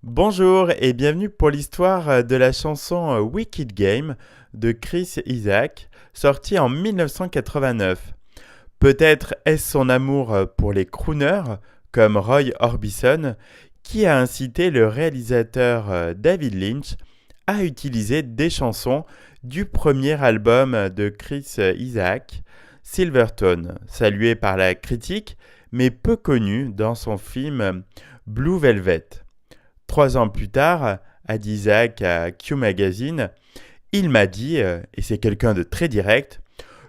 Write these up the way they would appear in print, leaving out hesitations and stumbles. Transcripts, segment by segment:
Bonjour et bienvenue pour l'histoire de la chanson Wicked Game de Chris Isaak, sortie en 1989. Peut-être est-ce son amour pour les crooners, comme Roy Orbison, qui a incité le réalisateur David Lynch à utiliser des chansons du premier album de Chris Isaak, Silvertone, salué par la critique, mais peu connu dans son film Blue Velvet. 3 ans plus tard, a dit Isaac à Q Magazine, il m'a dit, et c'est quelqu'un de très direct,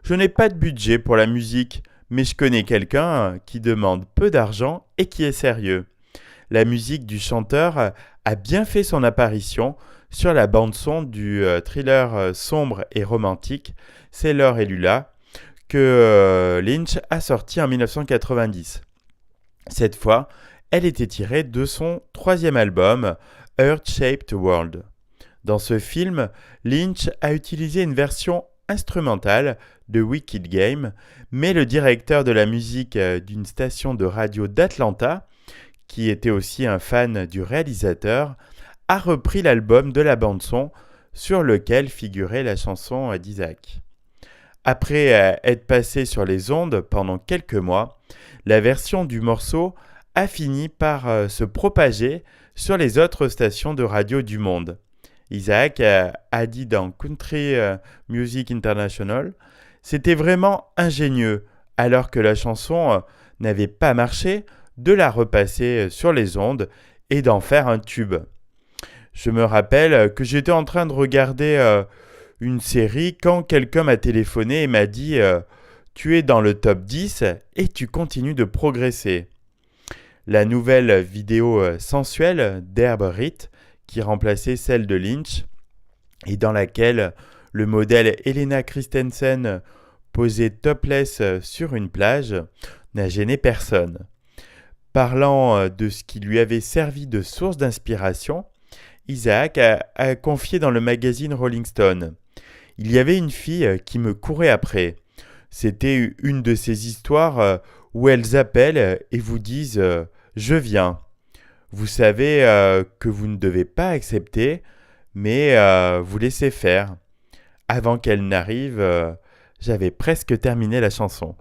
je n'ai pas de budget pour la musique, mais je connais quelqu'un qui demande peu d'argent et qui est sérieux. La musique du chanteur a bien fait son apparition sur la bande-son du thriller sombre et romantique Sailor et Lula que Lynch a sorti en 1990. Cette fois, elle était tirée de son troisième album, Earth-Shaped World. Dans ce film, Lynch a utilisé une version instrumentale de Wicked Game, mais le directeur de la musique d'une station de radio d'Atlanta, qui était aussi un fan du réalisateur, a repris l'album de la bande-son sur lequel figurait la chanson d'Isaac. Après être passé sur les ondes pendant quelques mois, la version du morceau a fini par se propager sur les autres stations de radio du monde. Isaac a dit dans Country Music International, c'était vraiment ingénieux, alors que la chanson n'avait pas marché, de la repasser sur les ondes et d'en faire un tube. Je me rappelle que j'étais en train de regarder une série quand quelqu'un m'a téléphoné et m'a dit tu es dans le top 10 et tu continues de progresser. La nouvelle vidéo sensuelle d'Herb Ritt, qui remplaçait celle de Lynch, et dans laquelle le modèle Helena Christensen posait topless sur une plage, n'a gêné personne. Parlant de ce qui lui avait servi de source d'inspiration, Isaac a confié dans le magazine Rolling Stone. Il y avait une fille qui me courait après. C'était une de ces histoires où elles appellent et vous disent « Je viens ». Vous savez que vous ne devez pas accepter, mais vous laissez faire. Avant qu'elle n'arrive, j'avais presque terminé la chanson.